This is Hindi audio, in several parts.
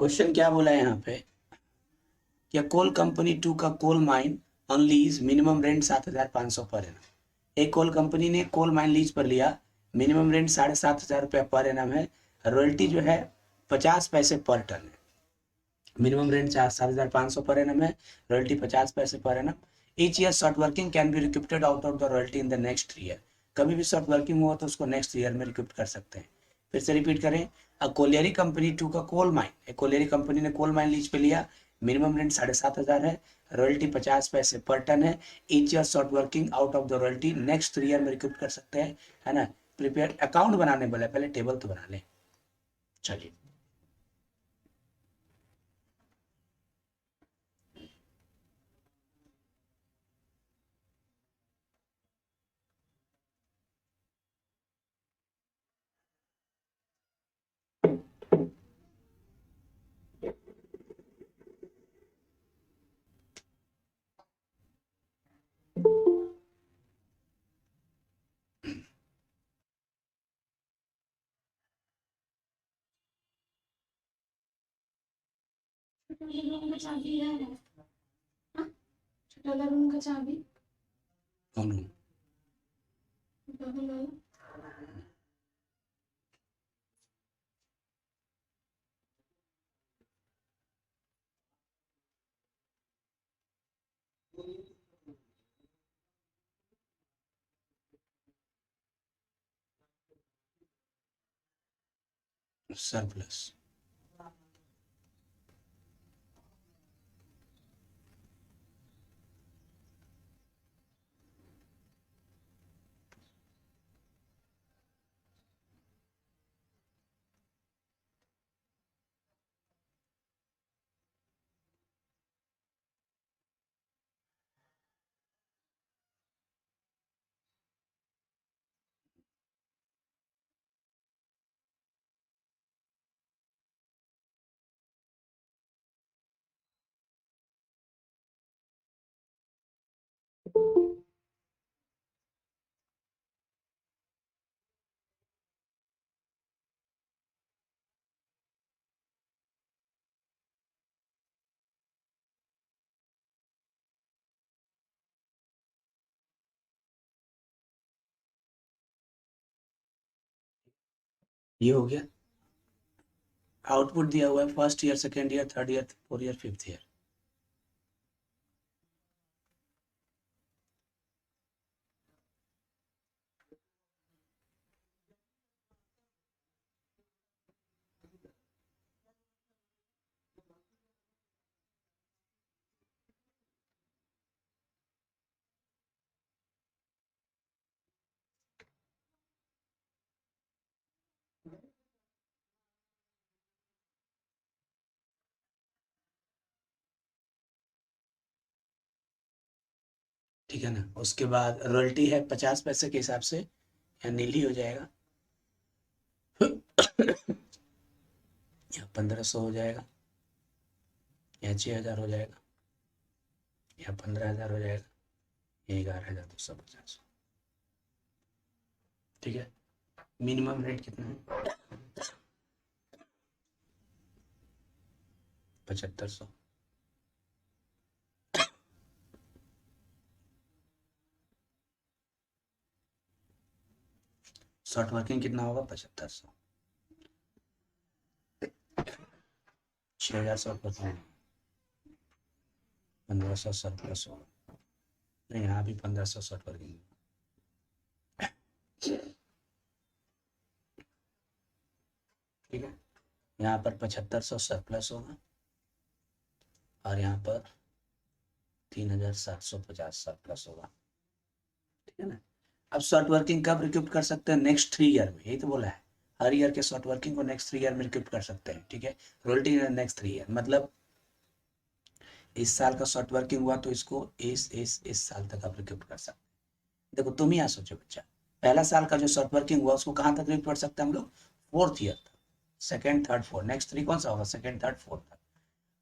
क्वेश्चन क्या बोला है यहाँ पे, क्या कोल कंपनी 2 का coal mine on lease minimum rent 7,500 per annum. एक कोल कंपनी ने कोल माइन लीज पर लिया, मिनिमम रेंट 7,500 रुपया पर एनम है, रॉयल्टी जो है 50 पैसे पर टन है। मिनिमम रेंट 7,500 पर एनम है, रॉयल्टी 50 पैसे पर annum. Each year short working can be recouped out of the royalty in the next year. कभी भी शॉर्ट वर्किंग हुआ तो उसको नेक्स्ट ईयर में रिक्यूप्ट कर सकते हैं। फिर से रिपीट करें, अ कोलियरी कंपनी 2 का कोल माइन, एक कोलियरी कंपनी ने कोल माइन लीज पे लिया, मिनिमम रेंट 7,500 है, रॉयल्टी 50 पैसे पर टन है। Each year short working out of the royalty next year में रिक्यूप्ट कर सकते हैं, है ना। प्रिपेयर अकाउंट बनाने बोला, पहले टेबल तो बना लें। चलिए रूम का चाबी है। हाँ? छोटा वाला रूम का चाबी कौन डबल वाला। सरप्लस। ये हो गया। आउटपुट दिया हुआ है first year, second year, third year, fourth year, fifth year. ठीक है ना। उसके बाद रॉयल्टी है 50 पैसे के हिसाब से, या नील ही हो जाएगा। या 1,500 हो जाएगा, या 6,000 हो जाएगा, या 15,000 हो जाएगा, या 11,250। ठीक है। मिनिमम रेट कितना है? 7,500। शॉर्ट वर्किंग कितना होगा? 7,500। 6,000 शॉर्ट वर्किंग, 1,500 सरप्लस होगा। नहीं, यहाँ भी 1,500 शॉर्ट वर्किंग। ठीक है। यहाँ पर 7,500 सरप्लस होगा, और यहाँ पर 3,750 सरप्लस होगा। ठीक है ना। अब शॉर्ट वर्किंग कब रिक्यूप कर सकते हैं? नेक्स्ट 3 ईयर में, यही तो बोला है। हर ईयर के शॉर्ट वर्किंग को नेक्स्ट 3 ईयर में रिक्यूप कर सकते हैं। ठीक है। रॉयल्टी नेक्स्ट 3 ईयर, मतलब इस साल का शॉर्ट वर्किंग हुआ तो इसको इस साल तक आप रिक्यूप कर सकते हैं। देखो तुम ही यहाँ सोचो बच्चा, पहला साल का जो शॉर्ट वर्किंग हुआ उसको कहाँ तक रिक्यूप कर सकते हैं हम लोग? 4th ईयर तक। सेकेंड, थर्ड, फोर्थ, नेक्स्ट 3 कौन सा होगा? सेकेंड, थर्ड, फोर्थ तक।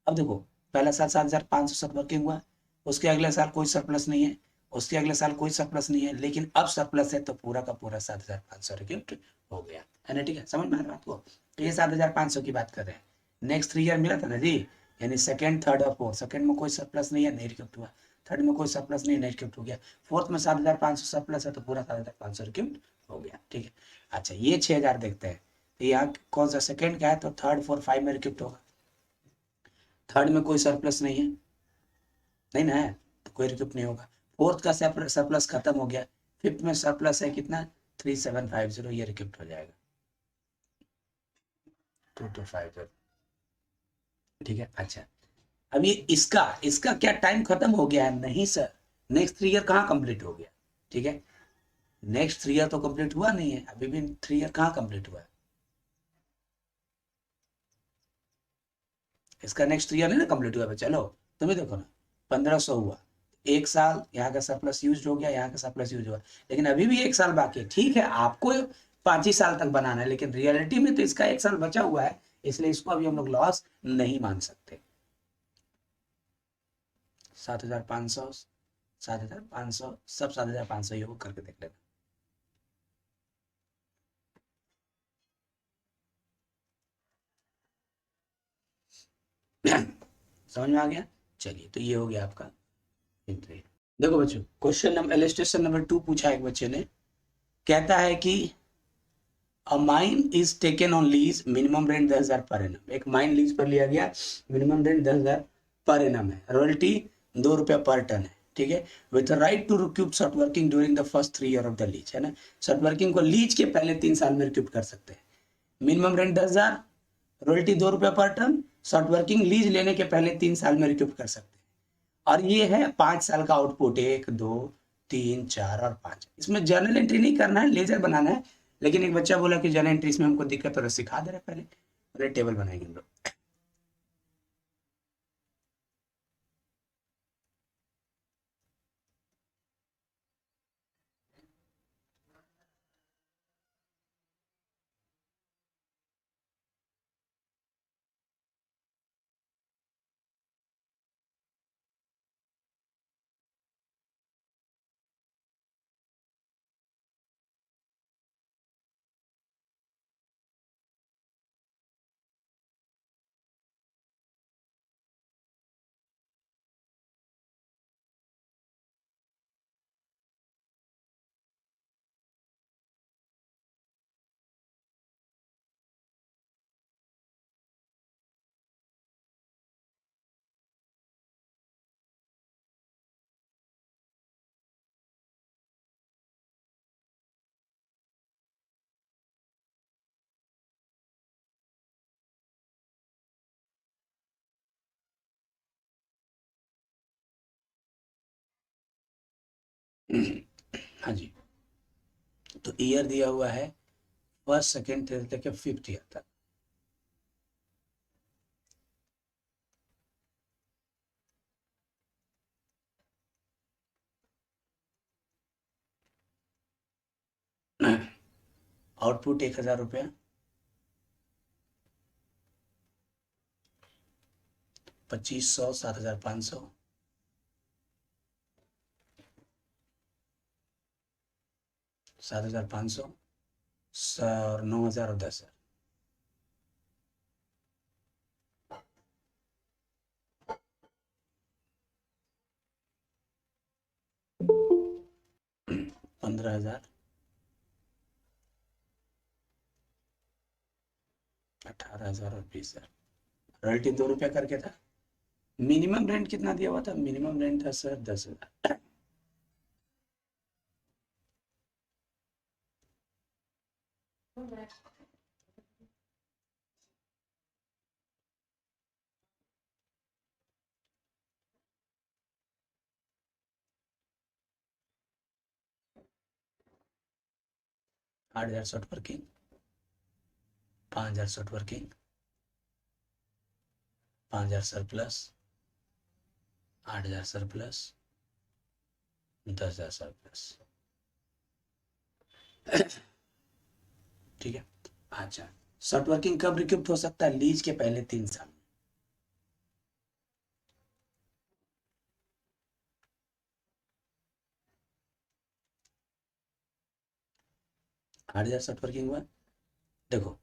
अब देखो, पहला साल 7,500 शॉर्ट वर्किंग हुआ, उसके अगले साल कोई सरप्लस नहीं है, उसके अगले साल कोई सरप्लस नहीं है, लेकिन अब सरप्लस है तो पूरा का पूरा 7,500 रिक्यूप्ट हो गया, है ना। ठीक है, समझ में आ रहा है बात को? तो ये 7,500 की बात कर रहे हैं। नेक्स्ट 3 ईयर मिला था ना जी, यानी सेकंड थर्ड और फोर्थ। सेकंड में कोई सरप्लस नहीं है, नहीं रिक्यूप्ट हुआ। थर्ड में कोई सरप्लस नहीं, नहीं रिक्यूप्ट हो गया। फोर्थ में 7,500 सरप्लस है, तो पूरा 7,500 रिक्यूप्ट हो गया। ठीक है, अच्छा ये 6,000 देखते हैं। तो यहाँ कौन सा सेकंड का है, तो थर्ड फोर फाइव में रिक्यूप्ट होगा। थर्ड में कोई सरप्लस नहीं है, नहीं ना है, तो कोई रिक्यूप्ट नहीं होगा। फोर्थ का सरप्लस खत्म हो गया। फिफ्थ में सरप्लस है कितना, 3750, ये रिक्यूप्ट हो जाएगा 2250। ठीक है, अच्छा अब ये इसका इसका क्या टाइम खत्म हो गया है, नहीं सर, नेक्स्ट 3 ईयर कहाँ कंप्लीट हो गया। ठीक है, नेक्स्ट 3 ईयर तो कंप्लीट हुआ नहीं है, अभी भी 3 ईयर कहाँ कंप्लीट हुआ है, इसका नेक्स्ट 3 ईयर नहीं ना कंप्लीट हुआ है। चलो तुम्हें देखो ना, 1500 हुआ, एक साल यहाँ का सरप्लस यूज हो गया, यहाँ का सरप्लस यूज हुआ, लेकिन अभी भी एक साल बाकी है। ठीक है, आपको 5 ही साल तक बनाना है, लेकिन रियलिटी में तो इसका एक साल बचा हुआ है, इसलिए इसको अभी हम लोग लॉस नहीं मान सकते। 7,500, 7,500, सब 7,500 योग करके देख लेना। समझ में आ गया। चलिए, तो ये हो गया आपका एंट्री। देखो बच्चों, क्वेश्चन नंबर इलस्ट्रेशन नंबर 2 पूछा एक बच्चे ने, कहता है कि अ mine is taken on lease, minimum rent 10,000 per annum. एक माइन लीज पर लिया गया, मिनिमम रेंट 10,000 पर एनम है, रॉयल्टी 2 रुपया पर टन है। ठीक है, with right to recoup short working during the first 3 year of the lease, है ना। शॉर्ट वर्किंग को लीज के पहले 3 साल में रिक्यूप कर सकते हैं। मिनिमम रेंट 10,000, रॉयल्टी 2 रुपया पर टन, शॉर्ट वर्किंग लीज लेने के पहले 3 साल में रिक्यूप कर सकते हैं। और ये है 5 साल का आउटपुट, 1, 2, 3, 4 और 5। इसमें जर्नल एंट्री नहीं करना है, लेजर बनाना है। लेकिन एक बच्चा बोला कि जर्नल एंट्री इसमें हमको दिक्कत हो रहा है, सिखा दे रहे पहले, पहले टेबल बनाएंगे हम लोग। हाँ जी, तो ईयर दिया हुआ है फर्स्ट सेकेंड थर्ड तक, 5th ईयर तक। आउटपुट 1,000 रुपया, 2,500, 7,500, 7,500 और 9,000 और 10,000। पंद्रह हजार, 18,000 और 20,000। रॉयल्टी 2 रुपया करके था। मिनिमम रेंट कितना दिया हुआ था, मिनिमम रेंट था sir 10,000। 8,000 short working, 5,000 short working, 5,000 surplus, 8,000 surplus, 10,000 surplus. ठीक है, अच्छा शॉर्ट वर्किंग कब रिक्यूप्ट हो सकता है, लीज के पहले 3 साल। 8,000 शॉर्ट वर्किंग हुआ, देखो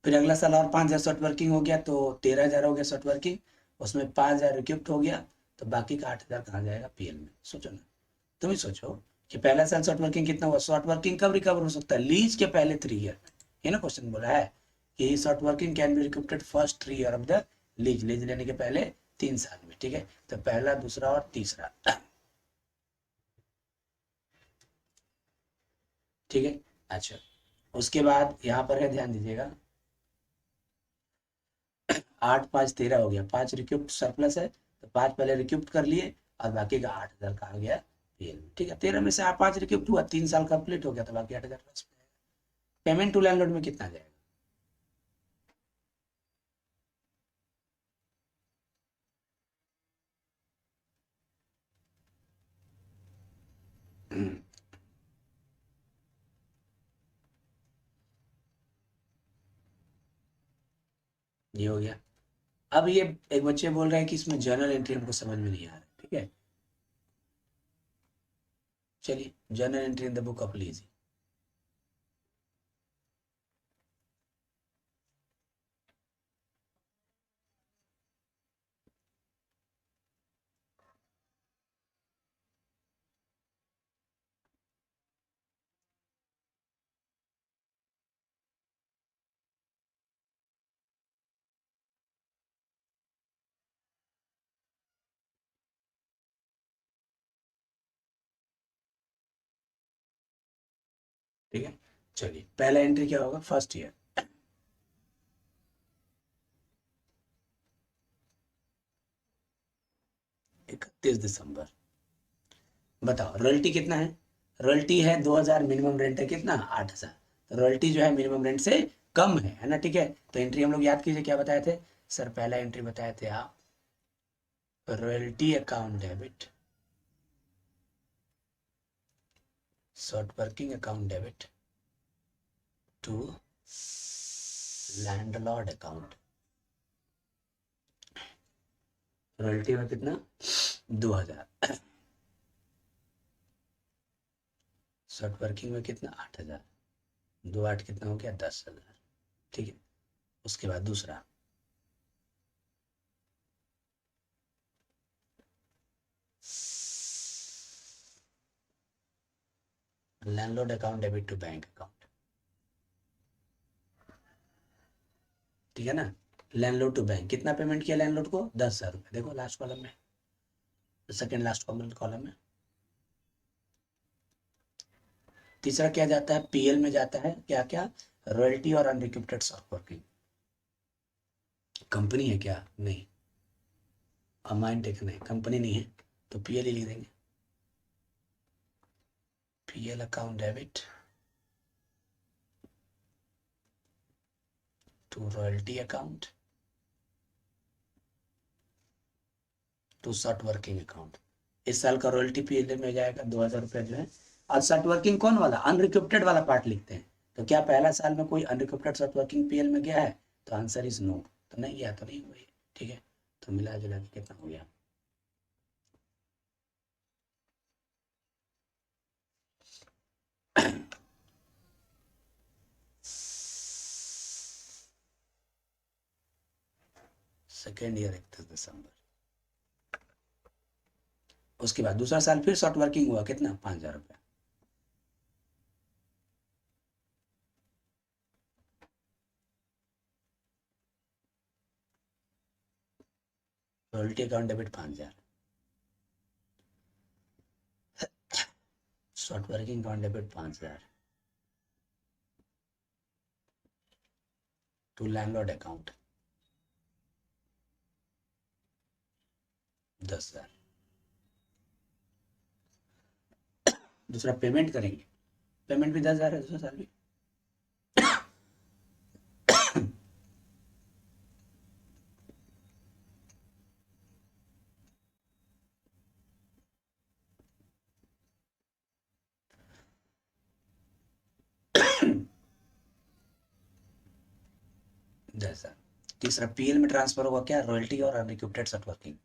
फिर अगला साल और 5,000 शॉर्ट वर्किंग हो गया तो 13,000 हो गया शॉर्ट वर्किंग, उसमें 5,000 रिक्यूप्ट हो गया, तो बाकी का 8,000 कहाँ जाएगा? पीएल में। सोचो ना, तुम ही सोचो कि पहला साल शॉर्ट वर्किंग कितना हुआ? शॉर्ट वर्किंग कब रिकवर हो सकता है? लीज के पहले 3 ईयर में। ये ना क्वेश्चन बोला है कि short working can be recouped first 3 year of the lease, lease लेने के पहले 3 साल में। ठीक है, तो पहला, दूसरा और तीसरा। ठीक है, अच्छा, उसके बाद यहाँ पर है, ध्यान दीजिएगा, 8, 5, 13 हो गया, 5 रिक्यूप्ट सरप्लस है, तो 5 पहले रिक्यूप्ट कर लिए और बाकी का 8,000 कहा गया पीएल में। ठीक है, 13 में से आप 5 रिक्यूप्ट हुआ, 3 साल कंप्लीट हो गया, तो बाकी 8,000 प्लस पेमेंट टू लैंडलॉर्ड में कितना जाएगा? ये हो गया। अब ये एक बच्चे बोल रहे हैं कि इसमें जर्नल एंट्री हमको समझ में नहीं आ रहा है। ठीक है, चलिए, journal entry in the book of lease. ठीक है, चलिए, पहला एंट्री क्या होगा? फर्स्ट ईयर, 31 दिसंबर। बताओ रॉयल्टी कितना है? रॉयल्टी है 2,000, मिनिमम रेंट है कितना? 8,000। तो रॉयल्टी जो है मिनिमम रेंट से कम है ना? ठीक है, तो एंट्री हम लोग याद कीजिए, क्या बताए थे सर? पहला एंट्री बताए थे आप, royalty account debit, short working account debit to landlord account. Royalty में कितना? 2,000। शॉर्ट वर्किंग में कितना? 8,000। 2 8 कितना हो गया? 10,000। ठीक है, उसके बाद दूसरा, landlord account debit to bank account. ठीक है ना? लैंडलॉर्ड टू बैंक कितना पेमेंट किया लैंडलॉर्ड को? 10,000 रुपये। देखो लास्ट कॉलम में, सेकेंड लास्ट कॉलम में। तीसरा क्या जाता है? पीएल में जाता है क्या क्या? रॉयल्टी और अनरिक्यूप्टेड शॉर्ट वर्किंग। कंपनी है क्या? नहीं, अमाउंट टेकन है, कंपनी नहीं है, तो पीएल ही लिख देंगे। PL account debit to royalty account to short working account. इस साल का रॉयल्टी पीएल में जाएगा 2,000 रुपये जो है। और शॉर्ट वर्किंग कौन वाला? अनरिक्यूप्टेड वाला पार्ट लिखते हैं। तो क्या पहला साल में कोई अनरिक्यूप्टेड शॉर्ट वर्किंग पीएल में गया है? तो आंसर इज नो, तो नहीं गया, तो नहीं हुआ ये। ठीक है, तो मिला जुला के कितना हो गया? सेकेंड ईयर 31 दिसंबर। उसके बाद दूसरा साल फिर शॉर्ट वर्किंग हुआ, कितना? 5,000 रुपये। Royalty account debit 5,000, short working account debit 5,000 to landlord account 10,000। दूसरा पेमेंट करेंगे, पेमेंट भी 10,000 है दूसरा साल भी। 10,000। तीसरा पीएल में ट्रांसफर होगा क्या? रॉयल्टी और अनरिक्यूप्टेड शॉर्ट वर्किंग।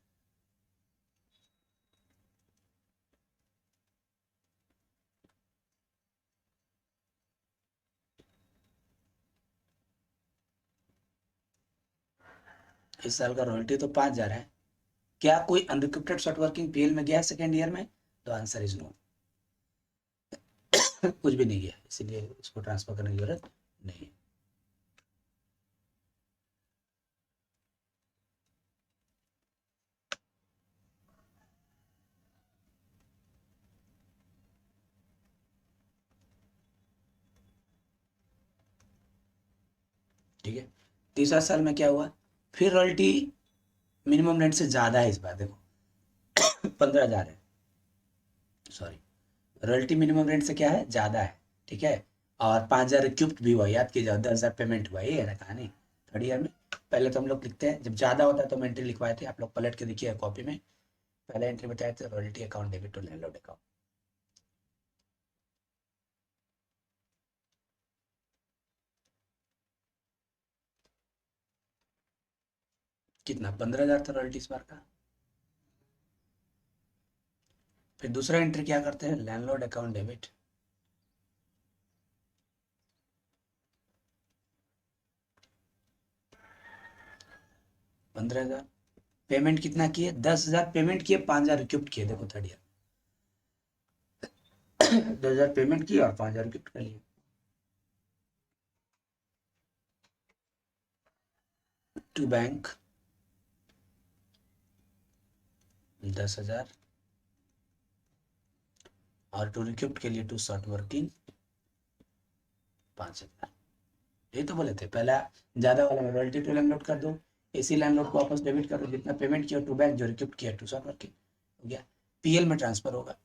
इस साल का रॉयल्टी तो 5,000 है। क्या कोई अनरिक्रूटेड सॉफ्ट वर्किंग पीएल में गया है सेकेंड ईयर में? तो आंसर इज नो। कुछ भी नहीं गया, इसीलिए इसको ट्रांसफर करने की जरूरत नहीं है। ठीक है, तीसरा साल में क्या हुआ, फिर रॉयल्टी मिनिमम रेंट से ज्यादा है इस बार, देखो 15,000 है, सॉरी, रॉयल्टी मिनिमम रेंट से क्या है, ज्यादा है। ठीक है, और 5,000 रिक्यूप्ट भी हुआ, याद कीजिए, 10,000 पेमेंट हुआ, ये है ना कहानी थर्ड ईयर में। पहले तो हम लोग लिखते हैं, जब ज्यादा होता है तो हम एंट्री लिखवाए थे, आप लोग पलट के देखिए कॉपी में, पहले एंट्री बताए थे royalty account debit to landlord account. कितना, 15,000 था रॉयल्टी इस बार का। फिर दूसरा एंट्री क्या करते हैं, लैंडलॉर्ड अकाउंट डेबिट, पंद्रह हजार पेमेंट कितना किए, 10,000 पेमेंट किए, 5,000 रिक्यूप्ट किए, देखो थर्ड ईयर 10,000 पेमेंट किए और 5,000 रिक्यूप्ट कर लिए। टू बैंक 10,000 और टू रिक्यूप्ट के लिए टू शॉर्ट वर्किंग 5,000। ये तो बोले थे पहला ज्यादा वाला में रॉयल्टी टू लैंडलॉर्ड कर दो, इसी लैंडलॉर्ड को वापस डेबिट कर दो, जितना पेमेंट किया टू बैंक, जो रिक्यूप्ट किया टू शॉर्ट वर्किंग, हो गया। पीएल में ट्रांसफर होगा,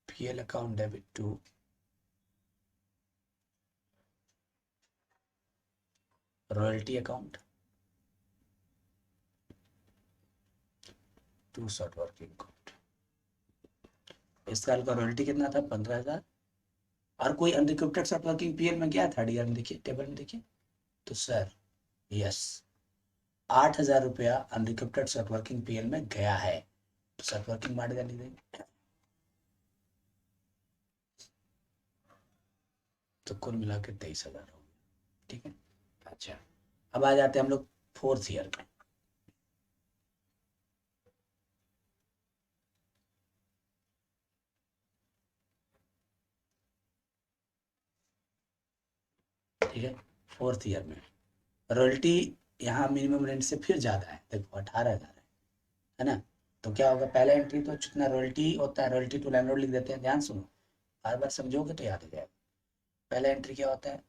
PL account debit to royalty account to short working account. इस साल का रॉयल्टी कितना था, 15,000। और कोई अनरिक्रूटेड शॉर्ट वर्किंग पीएल में गया थर्ड ईयर में, देखिए टेबल में देखिए, तो सर यस, 8,000 रुपया अनरिक्रूटेड शॉर्ट वर्किंग पीएल में गया है, तो शॉर्ट वर्किंग मार देंगे देंगे, तो कुल मिला के 23,000 हो गया। ठीक है, अच्छा, अब आ जाते हैं हम लोग फोर्थ ईयर में। ठीक है, फोर्थ ईयर में रॉयल्टी यहाँ मिनिमम रेंट से फिर ज़्यादा है, देखो 18,000 है ना। तो क्या होगा, पहला एंट्री तो जितना रॉयल्टी होता है, रॉयल्टी टू लैंडलॉर्ड लिख देते हैं, ध्यान सुनो, बार बार समझोगे तो याद हो जाएगा। पहला एंट्री क्या होता है,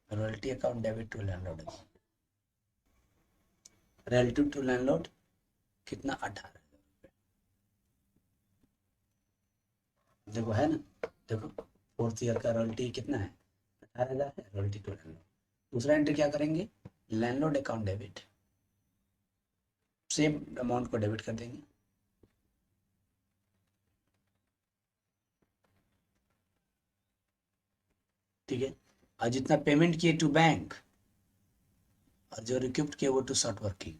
royalty account debit to landlord, relative to landlord कितना, 18,000। देखो है ना, देखो फोर्थ ईयर का रॉयल्टी कितना है, 18,000 है, रॉयल्टी टू लैंडलॉर्ड। दूसरा एंट्री क्या करेंगे, landlord account debit, same amount को डेबिट कर देंगे। ठीक है, और जितना पेमेंट किए टू बैंक और जो रिक्यूप्ट किए वो टू शॉर्ट वर्किंग।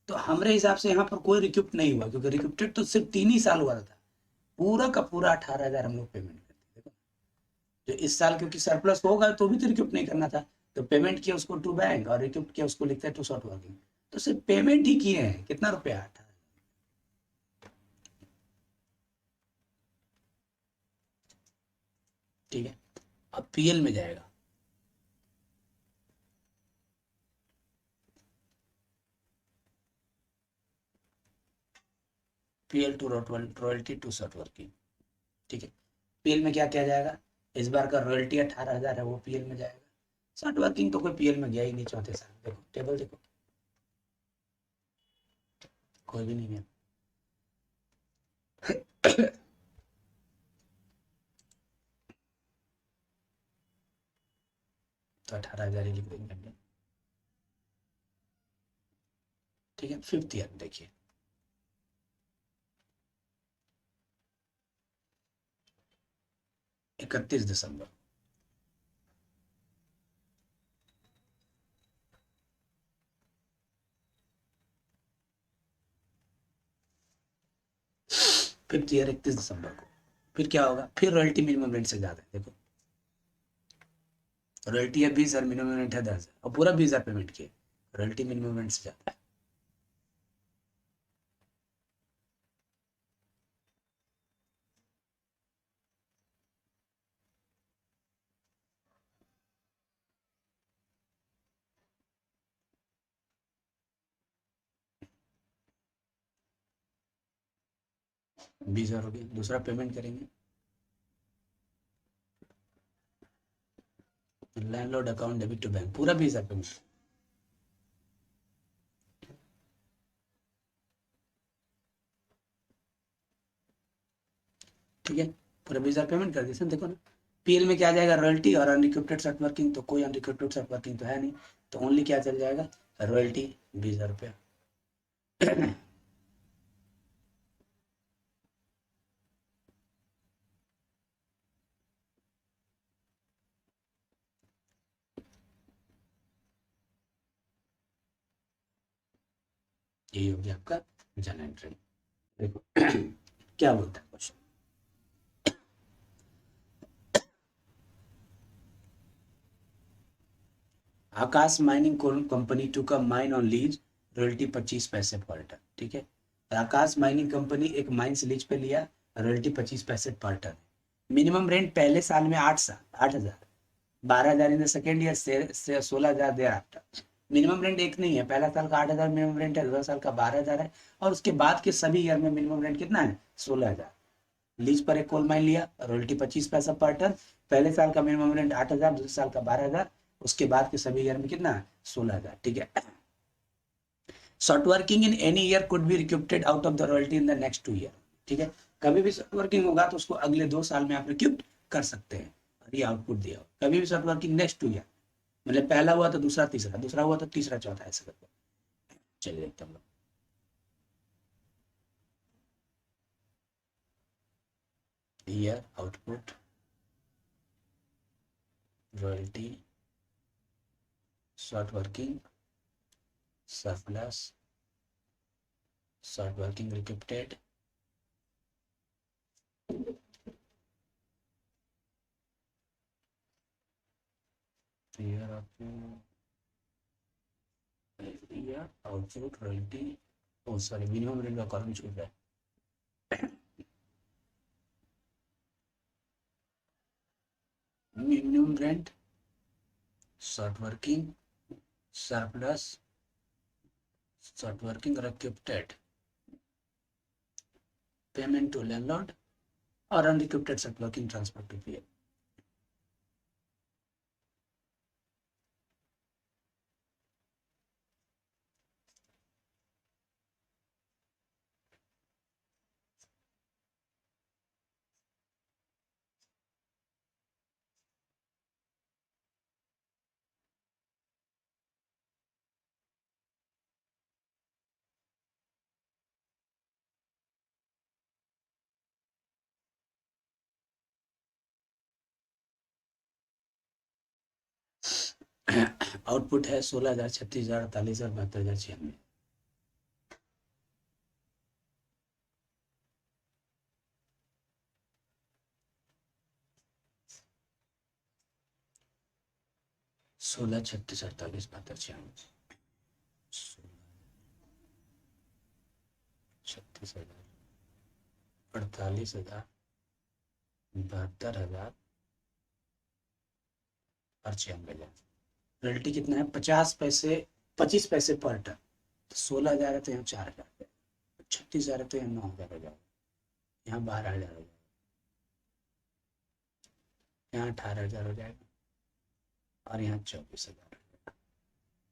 तो हमारे हिसाब से यहाँ पर कोई रिक्यूप्ट नहीं हुआ, क्योंकि रिक्यूप्टेड तो सिर्फ 3 ही साल हुआ था, पूरा का पूरा 18,000 हम लोग पेमेंट करते थे। जो इस साल क्योंकि सरप्लस होगा तो भी तो रिक्यूप्ट नहीं करना था, तो पेमेंट किया उसको टू बैंक और रिक्यूप्ट किया उसको लिखते हैं टू शॉर्ट वर्किंग, तो सिर्फ पेमेंट ही किए हैं, कितना रुपया, 18,000। ठीक है, अब पीएल में जाएगा, PL to royalty to short working. ठीक है, पीएल में क्या किया जाएगा, इस बार का रॉयल्टी 18,000 है, वो पीएल में जाएगा। शॉर्ट वर्किंग तो कोई पीएल में गया ही नहीं चौथे साल, देखो टेबल देखो, कोई भी नहीं गया। तो 18,000 ही लिख देंगे हम लोग। ठीक है, फिफ्थ ईयर देखिए, 31 दिसंबर, फिफ्थ ईयर 31 दिसंबर को, फिर क्या होगा, फिर रॉयल्टी मिनिमम रेंट से ज्यादा है, देखो रॉयल्टी है 20,000, मिनिमम रेंट है 10,000 और पूरा 20,000 पेमेंट किए, रॉयल्टी मिनिमम रेंट से ज़्यादा है। बीस हजार हो गया, दूसरा पेमेंट करेंगे landlord account debit to bank, पूरा 20,000 पेमेंट। ठीक है, पूरा 20,000 पेमेंट कर दिए। देखो ना पीएल में क्या आ जाएगा, रॉयल्टी और अनरिक्रूटेड सर्ट वर्किंग, तो कोई अनरिक्रूटेड सर्ट वर्किंग तो है नहीं, तो ओनली क्या चल जाएगा, रॉयल्टी 20,000 रुपया। यही हो गया आपका जर्नल एंट्री। देखो क्या बोलता है question, Akash mining company to का माइन ऑन लीज, रॉयल्टी 25 पैसे पर टन। ठीक है, आकाश माइनिंग कंपनी एक माइंस लीज पे लिया, रॉयल्टी 25 पैसे पर टन। मिनिमम रेंट पहले साल में 8,000, 12,000 इन द सेकेंड ईयर से 16,000 देर आफ्टर। मिनिमम रेंट एक नहीं है, पहला साल का 8,000 मिनिमम रेंट है, दूसरा साल का 12,000 है, और उसके बाद के सभी ईयर में मिनिमम रेंट कितना है, 16,000। लीज पर एक कोल माइन लिया, रॉयल्टी 25 पैसा पर टन, पहले साल का मिनिमम रेंट 8,000, दूसरे साल का 12,000, उसके बाद के सभी ईयर में कितना है, 16,000। ठीक है, short working in any year could be recouped out of the royalty in the next 2 year. ठीक है, कभी भी शॉर्ट वर्किंग होगा तो उसको अगले 2 साल में आप रिक्यूप्ट कर सकते हैं, और ये आउटपुट दिया हो। कभी भी शॉर्ट वर्किंग नेक्स्ट 2 ईयर, मतलब पहला हुआ तो दूसरा तीसरा, दूसरा हुआ तो तीसरा चौथा, ऐसे करके। चलिए देखते हैं हम लोग। Year output, royalty, short working, surplus, short working recouped, year output, year output, royalty, oh sorry minimum rent का कॉलम छूट रहा है। Minimum rent, short working, surplus, short working recouped, payment to landlord, और unrecouped short working transfer to PL. Output है 16,000, 36,000, 48,000, 72,000, 96। सोलह, 36, 48, 72, 96, 36,000, 48,000, 72,000 और 96,000। रॉयल्टी कितना है, 50 पैसे, 25 पैसे पर टन, तो 16,000 है तो यहाँ 4,000, 36,000 है तो यहाँ 9,000 हो जाएगा, यहाँ 12,000 हो जाएगा, यहाँ 18,000 हो जाएगा, और यहाँ 24,000।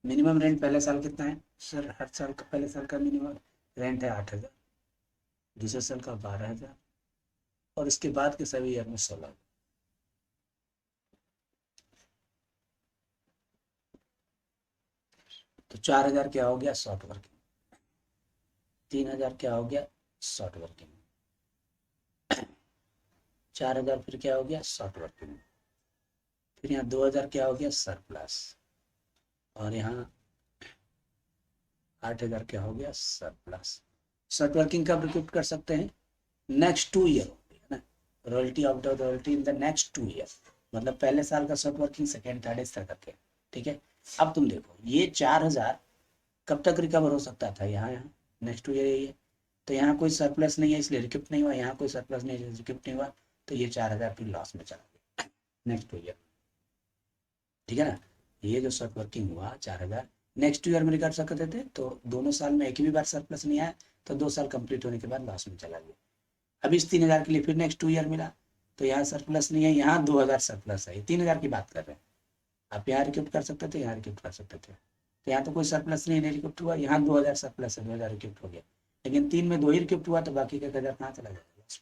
मिनिमम रेंट पहले साल कितना है सर, हर साल का पहले साल का मिनिमम रेंट है 8,000, दूसरे साल का 12,000, और इसके बाद के सभी ईयर में 16,000। तो 4,000 क्या हो गया, शॉर्ट वर्किंग, 3,000 क्या हो गया, शॉर्ट वर्किंग, 4,000 फिर क्या हो गया, शॉर्ट वर्किंग, फिर यहाँ 2,000 क्या हो गया, सरप्लस, और यहाँ 8,000 क्या हो गया, सरप्लस। शॉर्ट वर्किंग कब रिक्रूट कर सकते हैं, नेक्स्ट 2 ईयर, है ना, royalty of the royalty in the next 2 year. मतलब पहले साल का शॉर्ट वर्किंग, सेकेंड थर्ड इस तरह करके, ठीक है। अब तुम देखो ये 4000 कब तक रिकवर हो सकता था, यहाँ नेक्स्ट ईयर यही है, तो यहाँ कोई सरप्लस नहीं है इसलिए रिक्यूप नहीं हुआ, यहाँ कोई सरप्लस नहीं है रिक्यूप नहीं हुआ, तो ये 4000 फिर लॉस में चला गया नेक्स्ट ईयर, ठीक है ना। ये जो शॉर्ट वर्किंग हुआ 4000 नेक्स्ट ईयर में कर सकते थे, तो दोनों साल में एक भी बार सरप्लस नहीं आया, तो 2 साल कंप्लीट होने के बाद लॉस में चला गया। अब इस 3000 के लिए फिर नेक्स्ट ईयर मिला, तो यहाँ सरप्लस नहीं है, यहाँ 2000 सरप्लस है, 3000 की बात कर रहे हैं। आप यहाँ रिक्यूप कर सकते थे, यहाँ रिक्यूप कर सकते थे, तो यहाँ तो कोई सरप्लस नहीं रिक्यूप्ट हुआ, यहाँ 2000 सरप्लस है, 2000 रिक्यूप्ट हो गया, लेकिन 3 में 2 ही रिक्यूप्ट हुआ, तो बाकी का 1000 कहाँ चला जाएगा,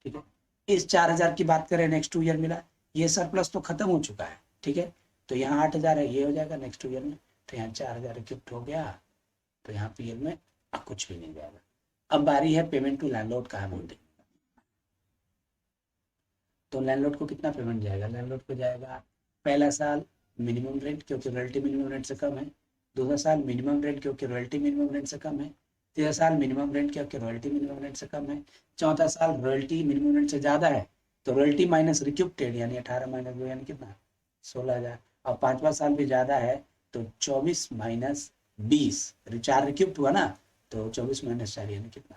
ठीक है। इस 4000 की बात करें नेक्स्ट ईयर मिला, ये सरप्लस तो खत्म हो चुका है, ठीक है, तो यहाँ 8000 है, ये हो जाएगा नेक्स्ट ईयर में, तो यहाँ 4000 रिक्यूप्ट हो गया, तो यहाँ पीएल में कुछ भी नहीं जाएगा। अब बारी है पेमेंट टू लैंडलॉर्ड का अमाउंट देखने, तो लैंडलॉर्ड को कितना पेमेंट जाएगा, लैंडलॉर्ड को जाएगा पहला साल मिनिमम रेंट क्योंकि रॉयल्टी मिनिमम रेंट से कम है, दूसरा साल मिनिमम रेंट क्योंकि रॉयल्टी मिनिमम रेंट से कम है, तीसरा साल मिनिमम रेंट क्योंकि रॉयल्टी मिनिमम रेंट से कम है, चौथा साल रॉयल्टी मिनिमम रेंट से ज़्यादा है, तो रॉयल्टी माइनस रिक्यूप्टेड यानी 18 माइनस 2 यानी कितना 16000, और पाँचवा साल भी ज़्यादा है, तो 24 माइनस 20 4 रिक्यूप्ट हुआ ना, तो 24 माइनस 4 यानी कितना